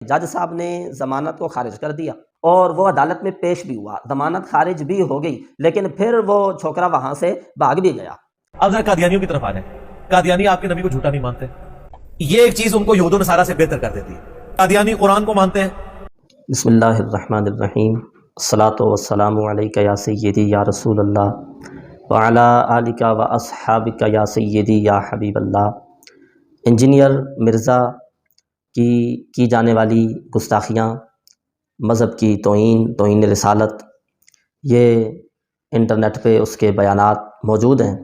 جج صاحب نے ضمانت کو خارج کر دیا اور وہ عدالت میں پیش بھی ہوا، ضمانت خارج بھی ہو گئی، لیکن پھر وہ چھوکرا وہاں سے بھاگ بھی گیا۔ اب ذرا قادیانیوں کی طرف آ جائیں۔ قادیانی آپ کے نبی کو جھوٹا نہیں مانتے، یہ ایک چیز ان کو یہود و نصارہ سے بہتر کر دیتی ہے۔ قادیانی قرآن کو مانتے ہیں۔ بسم اللہ الرحمن الرحیم، الصلاۃ والسلام علیک یا سیدی یا رسول اللہ وعلی آلک و اصحابک یا سیدی یا حبیب اللہ۔ انجینئر مرزا کی جانے والی گستاخیاں، مذہب کی توہین رسالت، یہ انٹرنیٹ پہ اس کے بیانات موجود ہیں،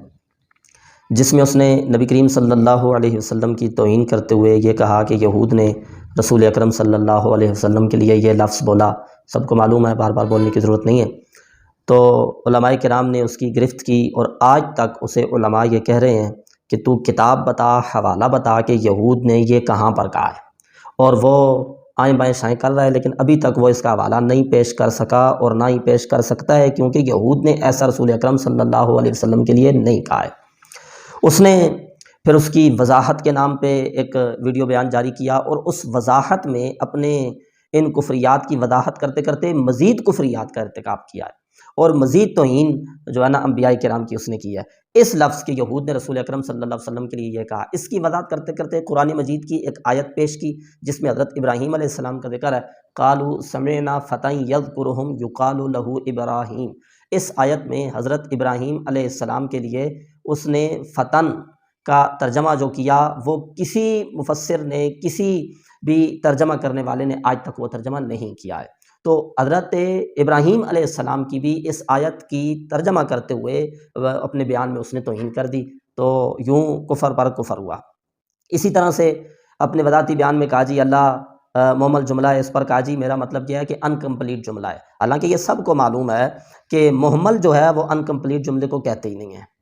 جس میں اس نے نبی کریم صلی اللہ علیہ وسلم کی توہین کرتے ہوئے یہ کہا کہ یہود نے رسول اکرم صلی اللہ علیہ وسلم کے لیے یہ لفظ بولا۔ سب کو معلوم ہے، بار بار بولنے کی ضرورت نہیں ہے۔ تو علماء کرام نے اس کی گرفت کی اور آج تک اسے علماء یہ کہہ رہے ہیں کہ تو کتاب بتا، حوالہ بتا کہ یہود نے یہ کہاں پر کہا ہے، اور وہ آئیں بائیں شائیں کر رہا ہے، لیکن ابھی تک وہ اس کا حوالہ نہیں پیش کر سکا اور نہ ہی پیش کر سکتا ہے، کیونکہ یہود نے ایسا رسول اکرم صلی اللہ علیہ وسلم کے لیے نہیں کہا ہے۔ اس نے پھر اس کی وضاحت کے نام پہ ایک ویڈیو بیان جاری کیا، اور اس وضاحت میں اپنے ان کفریات کی وضاحت کرتے کرتے مزید کفریات کا ارتکاب کیا ہے، اور مزید توہین جو ہے نا انبیاء کرام کی اس نے کی ہے۔ اس لفظ کے یہود نے رسول اکرم صلی اللہ علیہ وسلم کے لیے یہ کہا، اس کی وضاحت کرتے کرتے قرآن مجید کی ایک آیت پیش کی جس میں حضرت ابراہیم علیہ السلام کا ذکر ہے۔ قالوا سمعنا فتى یذکرہم یقال لہ ابراہیم۔ اس آیت میں حضرت ابراہیم علیہ السلام کے لیے اس نے فتن کا ترجمہ جو کیا، وہ کسی مفسر نے، کسی بھی ترجمہ کرنے والے نے آج تک وہ ترجمہ نہیں کیا ہے۔ تو حضرت ابراہیم علیہ السلام کی بھی اس آیت کی ترجمہ کرتے ہوئے اپنے بیان میں اس نے توہین کر دی، تو یوں کفر پر کفر ہوا۔ اسی طرح سے اپنے وضاحتی بیان میں کہا جی اللہ محمل جملہ ہے، اس پر کہا جی میرا مطلب یہ ہے کہ انکمپلیٹ جملہ ہے، حالانکہ یہ سب کو معلوم ہے کہ محمل جو ہے وہ انکمپلیٹ جملے کو کہتے ہی نہیں ہے۔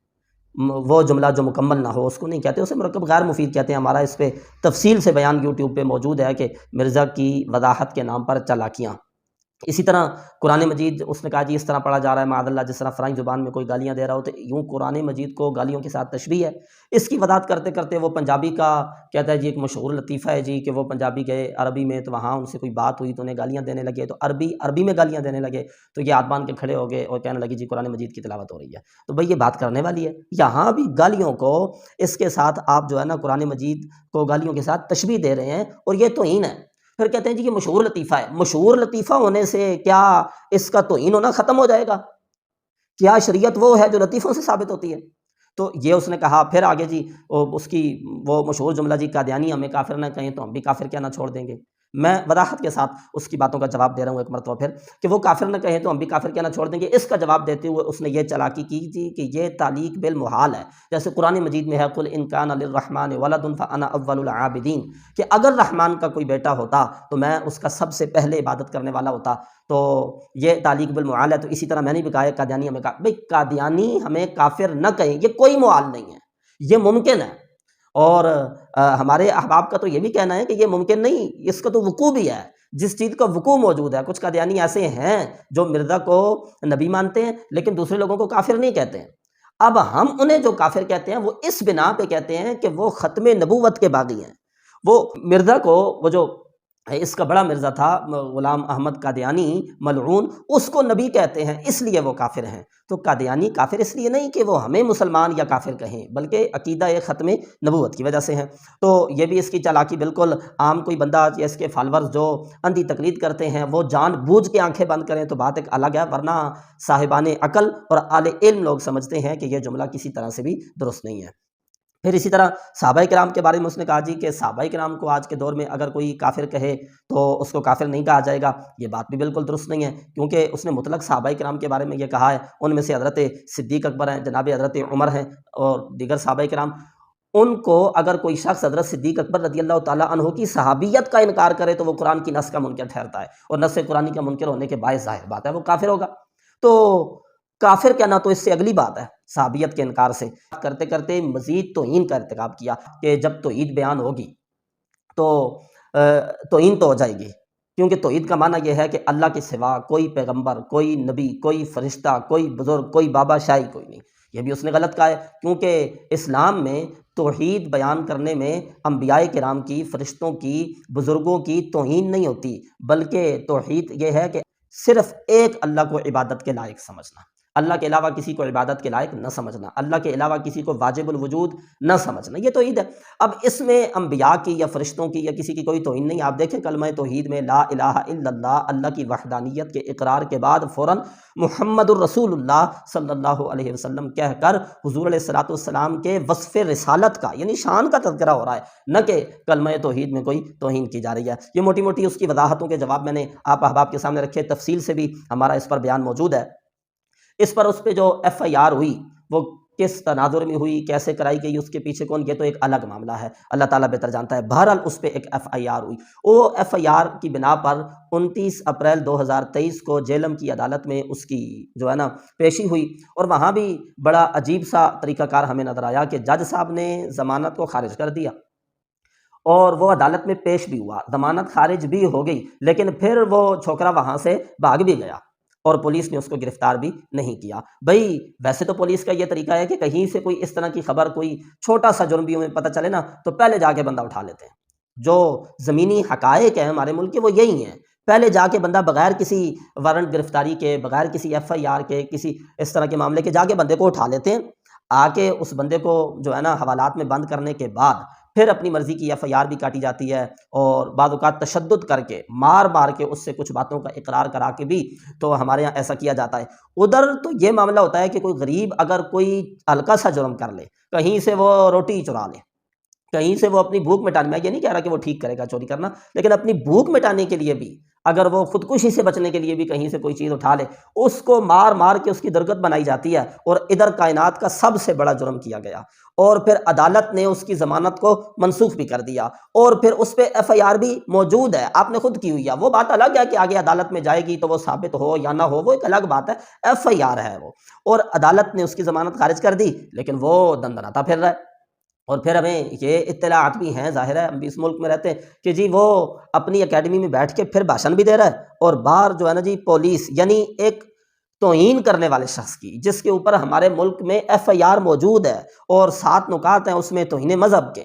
وہ جملہ جو مکمل نہ ہو اس کو نہیں کہتے، اسے مرکب غیر مفید کہتے ہیں۔ ہمارا اس پہ تفصیل سے بیان یوٹیوب پہ موجود ہے کہ مرزا کی وضاحت کے نام پر چالاکیاں۔ اسی طرح قرآن مجید اس نے کہا جی اس طرح پڑھا جا رہا ہے معاذ اللہ، جس طرح فرعی زبان میں کوئی گالیاں دے رہا ہو، تو یوں قرآن مجید کو گالیوں کے ساتھ تشبیہ ہے۔ اس کی وضاحت کرتے کرتے وہ پنجابی کا کہتا ہے جی ایک مشہور لطیفہ ہے جی کہ وہ پنجابی گئے عربی میں، تو وہاں ان سے کوئی بات ہوئی تو انہیں گالیاں دینے لگے، تو عربی میں گالیاں دینے لگے، تو یہ ہاتھ باندھ کے کھڑے ہو گئے اور کہنے لگے جی قرآن مجید کی تلاوت ہو رہی ہے۔ تو بھئی یہ بات کرنے والی ہے، یہاں بھی گالیوں کو اس کے ساتھ آپ جو ہے نا قرآن مجید کو گالیوں کے ساتھ تشبیہ دے رہے ہیں، اور یہ توہین ہے۔ پھر کہتے ہیں جی یہ مشہور لطیفہ ہے، مشہور لطیفہ ہونے سے کیا اس کا توہین ہونا ختم ہو جائے گا؟ کیا شریعت وہ ہے جو لطیفوں سے ثابت ہوتی ہے؟ تو یہ اس نے کہا۔ پھر آگے جی اس کی وہ مشہور جملہ جی قادیانی ہمیں کافر نہ کہیں تو ہم بھی کافر کیا نہ چھوڑ دیں گے۔ میں وضاحت کے ساتھ اس کی باتوں کا جواب دے رہا ہوں ایک مرتبہ پھر، کہ وہ کافر نہ کہیں تو ہم بھی کافر کیا نہ چھوڑ دیں گے۔ اس کا جواب دیتے ہوئے اس نے یہ چالاکی کی جی کہ یہ تعلیق بالمحال ہے، جیسے قرآن مجید میں ہے قل ان کان للرحمن ولد فانا اول العابدین، کہ اگر رحمان کا کوئی بیٹا ہوتا تو میں اس کا سب سے پہلے عبادت کرنے والا ہوتا۔ تو یہ تعلیق بالمحال ہے۔ تو اسی طرح میں نے بھی کہا قادیانی ہمیں کہا، بھئی قادیانی ہمیں کافر نہ کہیں، یہ کوئی محال نہیں ہے، یہ ممکن ہے۔ اور ہمارے احباب کا تو یہ بھی کہنا ہے کہ یہ ممکن نہیں، اس کا تو وقوع بھی ہے، جس چیز کا وقوع موجود ہے۔ کچھ قادیانی ایسے ہیں جو مرزا کو نبی مانتے ہیں لیکن دوسرے لوگوں کو کافر نہیں کہتے ہیں۔ اب ہم انہیں جو کافر کہتے ہیں وہ اس بنا پہ کہتے ہیں کہ وہ ختم نبوت کے باغی ہیں۔ وہ مرزا کو، وہ جو اس کا بڑا مرزا تھا غلام احمد قادیانی ملعون، اس کو نبی کہتے ہیں، اس لیے وہ کافر ہیں۔ تو قادیانی کافر اس لیے نہیں کہ وہ ہمیں مسلمان یا کافر کہیں، بلکہ عقیدہ ختم نبوت کی وجہ سے ہیں۔ تو یہ بھی اس کی چالاکی، بالکل عام کوئی بندہ یا اس کے فالورز جو اندھی تقلید کرتے ہیں وہ جان بوجھ کے آنکھیں بند کریں تو بات ایک الگ ہے، ورنہ صاحبان عقل اور اہل علم لوگ سمجھتے ہیں کہ یہ جملہ کسی طرح سے بھی درست نہیں ہے۔ پھر اسی طرح صحابہ کرام کے بارے میں اس نے کہا جی کہ صحابہ کرام کو آج کے دور میں اگر کوئی کافر کہے تو اس کو کافر نہیں کہا جائے گا۔ یہ بات بھی بالکل درست نہیں ہے، کیونکہ اس نے مطلق صحابہ کرام کے بارے میں یہ کہا ہے۔ ان میں سے حضرت صدیق اکبر ہیں، جناب حضرت عمر ہیں اور دیگر صحابہ کرام۔ ان کو اگر کوئی شخص حضرت صدیق اکبر رضی اللہ تعالیٰ عنہ کی صحابیت کا انکار کرے تو وہ قرآن کی نص کا منکر ٹھہرتا ہے، اور نص قرآنی کا منکر ہونے کے باعث ظاہر بات ہے وہ کافر ہوگا۔ تو کافر کہنا تو اس سے اگلی بات ہے، صحابیت کے انکار سے کرتے کرتے مزید توہین کا ارتکاب کیا کہ جب توحید بیان ہوگی تو توہین تو ہو جائے گی، کیونکہ توحید کا معنی یہ ہے کہ اللہ کے سوا کوئی پیغمبر، کوئی نبی، کوئی فرشتہ، کوئی بزرگ، کوئی بابا شاہی کوئی نہیں۔ یہ بھی اس نے غلط کہا ہے، کیونکہ اسلام میں توحید بیان کرنے میں انبیاء کرام کی، فرشتوں کی، بزرگوں کی توہین نہیں ہوتی، بلکہ توحید یہ ہے کہ صرف ایک اللہ کو عبادت کے لائق سمجھنا، اللہ کے علاوہ کسی کو عبادت کے لائق نہ سمجھنا، اللہ کے علاوہ کسی کو واجب الوجود نہ سمجھنا، یہ توحید ہے۔ اب اس میں انبیاء کی یا فرشتوں کی یا کسی کی کوئی توہین نہیں۔ آپ دیکھیں کلمہ توحید میں لا الہ الا اللہ، اللہ کی وحدانیت کے اقرار کے بعد فوراً محمد الرسول اللہ صلی اللہ علیہ وسلم کہہ کر حضور علیہ الصلوۃ والسلام کے وصف رسالت کا یعنی شان کا تذکرہ ہو رہا ہے، نہ کہ کلمہ توحید میں کوئی توہین کی جا رہی ہے۔ یہ موٹی موٹی اس کی وضاحتوں کے جواب میں نے آپ احباب کے سامنے رکھے، تفصیل سے بھی ہمارا اس پر بیان موجود ہے۔ اس پہ جو ایف آئی آر ہوئی وہ کس تناظر میں ہوئی، کیسے کرائی گئی، اس کے پیچھے کون، یہ تو ایک الگ معاملہ ہے، اللہ تعالیٰ بہتر جانتا ہے۔ بہرحال اس پہ ایک ایف آئی آر ہوئی، وہ ایف آئی آر کی بنا پر 29 اپریل 2023 کو جہلم کی عدالت میں اس کی جو ہے نا پیشی ہوئی، اور وہاں بھی بڑا عجیب سا طریقہ کار ہمیں نظر آیا کہ جج صاحب نے ضمانت کو خارج کر دیا، اور وہ عدالت میں پیش بھی ہوا، ضمانت خارج بھی ہو گئی، لیکن پھر وہ چھوکرا وہاں سے بھاگ بھی گیا اور پولیس نے اس کو گرفتار بھی نہیں کیا۔ بھئی ویسے تو پولیس کا یہ طریقہ ہے کہ کہیں سے کوئی اس طرح کی خبر، کوئی چھوٹا سا جرم بھی ہمیں پتہ چلے نا تو پہلے جا کے بندہ اٹھا لیتے ہیں۔ جو زمینی حقائق ہیں ہمارے ملک کے وہ یہی ہیں، پہلے جا کے بندہ بغیر کسی وارنٹ گرفتاری کے، بغیر کسی ایف آئی آر کے، کسی اس طرح کے معاملے کے جا کے بندے کو اٹھا لیتے ہیں، آ کے اس بندے کو جو ہے نا حوالات میں بند کرنے کے بعد پھر اپنی مرضی کی ایف آئی آر بھی کاٹی جاتی ہے، اور بعض اوقات تشدد کر کے، مار کے اس سے کچھ باتوں کا اقرار کرا کے بھی تو ہمارے یہاں ایسا کیا جاتا ہے۔ ادھر تو یہ معاملہ ہوتا ہے کہ کوئی غریب اگر کوئی ہلکا سا جرم کر لے، کہیں سے وہ روٹی چرا لے، کہیں سے وہ اپنی بھوک مٹانے، میں یہ نہیں کہہ رہا کہ وہ ٹھیک کرے گا چوری کرنا، لیکن اپنی بھوک مٹانے کے لیے بھی، اگر وہ خودکشی سے بچنے کے لیے بھی کہیں سے کوئی چیز اٹھا لے، اس کو مار کے اس کی درگت بنائی جاتی ہے، اور ادھر کائنات کا سب سے بڑا جرم کیا گیا، اور پھر عدالت نے اس کی ضمانت کو منسوخ بھی کر دیا، اور پھر اس پہ ایف آئی آر بھی موجود ہے، آپ نے خود کی ہوئی ہے۔ وہ بات الگ ہے کہ آگے عدالت میں جائے گی تو وہ ثابت ہو یا نہ ہو، وہ ایک الگ بات ہے، ایف آئی آر ہے وہ، اور عدالت نے اس کی ضمانت خارج کر دی، لیکن وہ دندناتا پھر رہا ہے۔ اور پھر ہمیں یہ اطلاعات بھی ہیں، ظاہر ہے ہم بھی اس ملک میں رہتے ہیں، کہ جی وہ اپنی اکیڈمی میں بیٹھ کے پھر بھاشن بھی دے رہا ہے، اور باہر جو ہے نا جی پولیس، یعنی ایک توہین کرنے والے شخص کی، جس کے اوپر ہمارے ملک میں ایف آئی آر موجود ہے اور 7 نکات ہیں اس میں توہین مذہب کے،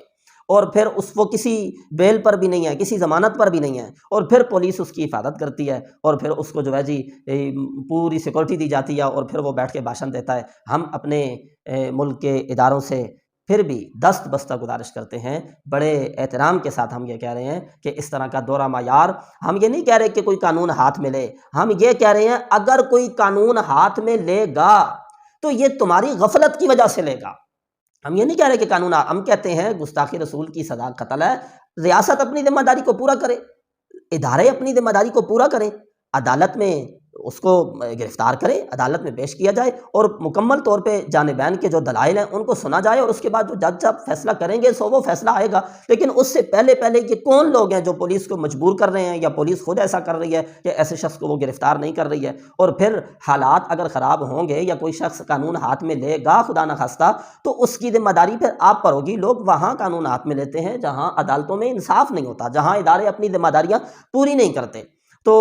اور پھر وہ کسی بیل پر بھی نہیں ہے، کسی ضمانت پر بھی نہیں ہے، اور پھر پولیس اس کی حفاظت کرتی ہے، اور پھر اس کو جو ہے جی پوری سیکورٹی دی جاتی ہے، اور پھر وہ بیٹھ کے بھاشن دیتا ہے۔ ہم اپنے ملک کے اداروں سے پھر بھی دست بستہ گزارش کرتے ہیں، بڑے احترام کے ساتھ ہم یہ کہہ رہے ہیں کہ اس طرح کا دورہ معیار، ہم یہ نہیں کہہ رہے کہ کوئی قانون ہاتھ میں لے، ہم یہ کہہ رہے ہیں اگر کوئی قانون ہاتھ میں لے گا تو یہ تمہاری غفلت کی وجہ سے لے گا۔ ہم یہ نہیں کہہ رہے کہ قانون، ہم کہتے ہیں گستاخی رسول کی سزا قتل ہے، ریاست اپنی ذمہ داری کو پورا کرے، ادارے اپنی ذمہ داری کو پورا کریں، عدالت میں اس کو گرفتار کرے، عدالت میں پیش کیا جائے، اور مکمل طور پہ جانبین کے جو دلائل ہیں ان کو سنا جائے، اور اس کے بعد جو جج صاحب فیصلہ کریں گے سو وہ فیصلہ آئے گا۔ لیکن اس سے پہلے یہ کون لوگ ہیں جو پولیس کو مجبور کر رہے ہیں، یا پولیس خود ایسا کر رہی ہے کہ ایسے شخص کو وہ گرفتار نہیں کر رہی ہے، اور پھر حالات اگر خراب ہوں گے یا کوئی شخص قانون ہاتھ میں لے گا خدا نخواستہ تو اس کی ذمہ داری پھر آپ پر ہوگی۔ لوگ وہاں قانون ہاتھ میں لیتے ہیں جہاں عدالتوں میں انصاف نہیں ہوتا، جہاں ادارے اپنی ذمہ داریاں پوری نہیں کرتے، تو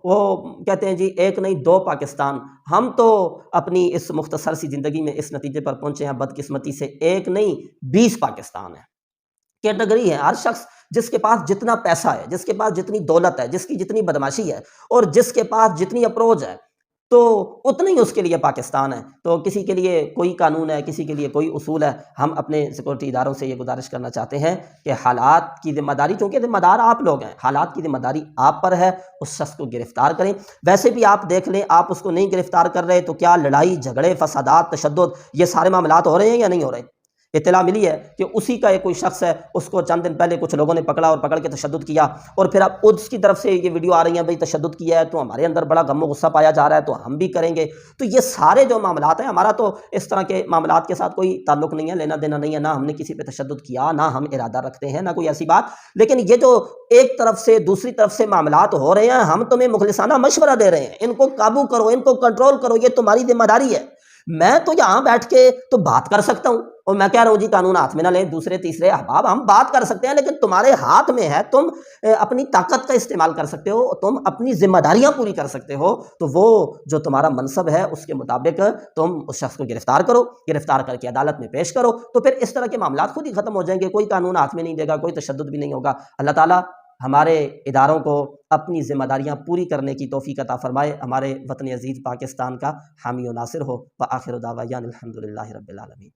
وہ کہتے ہیں جی ایک نہیں 2 پاکستان۔ ہم تو اپنی اس مختصر سی زندگی میں اس نتیجے پر پہنچے ہیں بدقسمتی سے، ایک نہیں 20 پاکستان ہے، کیٹیگری ہے۔ ہر شخص جس کے پاس جتنا پیسہ ہے، جس کے پاس جتنی دولت ہے، جس کی جتنی بدماشی ہے، اور جس کے پاس جتنی اپروچ ہے، تو اتنا ہی اس کے لیے پاکستان ہے۔ تو کسی کے لیے کوئی قانون ہے، کسی کے لیے کوئی اصول ہے۔ ہم اپنے سیکورٹی اداروں سے یہ گزارش کرنا چاہتے ہیں کہ حالات کی ذمہ داری، چونکہ ذمہ دار آپ لوگ ہیں، حالات کی ذمہ داری آپ پر ہے، اس شخص کو گرفتار کریں۔ ویسے بھی آپ دیکھ لیں، آپ اس کو نہیں گرفتار کر رہے تو کیا لڑائی جھگڑے فسادات تشدد یہ سارے معاملات ہو رہے ہیں یا نہیں ہو رہے؟ اطلاع ملی ہے کہ اسی کا ایک کوئی شخص ہے، اس کو چند دن پہلے کچھ لوگوں نے پکڑا اور پکڑ کے تشدد کیا، اور پھر اب اس کی طرف سے یہ ویڈیو آ رہی ہیں بھئی تشدد کیا ہے تو ہمارے اندر بڑا غم و غصہ پایا جا رہا ہے تو ہم بھی کریں گے۔ تو یہ سارے جو معاملات ہیں، ہمارا تو اس طرح کے معاملات کے ساتھ کوئی تعلق نہیں ہے، لینا دینا نہیں ہے، نہ ہم نے کسی پہ تشدد کیا، نہ ہم ارادہ رکھتے ہیں، نہ کوئی ایسی بات۔ لیکن یہ جو ایک طرف سے دوسری طرف سے معاملات ہو رہے ہیں، ہم تمہیں مخلصانہ مشورہ دے رہے ہیں، ان کو قابو کرو، ان کو کنٹرول کرو، یہ تمہاری ذمہ داری ہے۔ میں تو یہاں بیٹھ کے تو بات کر سکتا ہوں، اور میں کہہ رہا ہوں جی قانون ہاتھ میں نہ لیں، دوسرے تیسرے احباب ہم بات کر سکتے ہیں، لیکن تمہارے ہاتھ میں ہے، تم اپنی طاقت کا استعمال کر سکتے ہو، تم اپنی ذمہ داریاں پوری کر سکتے ہو، تو وہ جو تمہارا منصب ہے اس کے مطابق تم اس شخص کو گرفتار کرو، گرفتار کر کے عدالت میں پیش کرو، تو پھر اس طرح کے معاملات خود ہی ختم ہو جائیں گے، کوئی قانون ہاتھ میں نہیں دے گا، کوئی تشدد بھی نہیں ہوگا۔ اللہ تعالیٰ ہمارے اداروں کو اپنی ذمہ داریاں پوری کرنے کی توفیق عطا فرمائے، ہمارے وطن عزیز پاکستان کا حامی و ناصر ہو۔ وآخر دعوانا الحمدللہ رب العالمین۔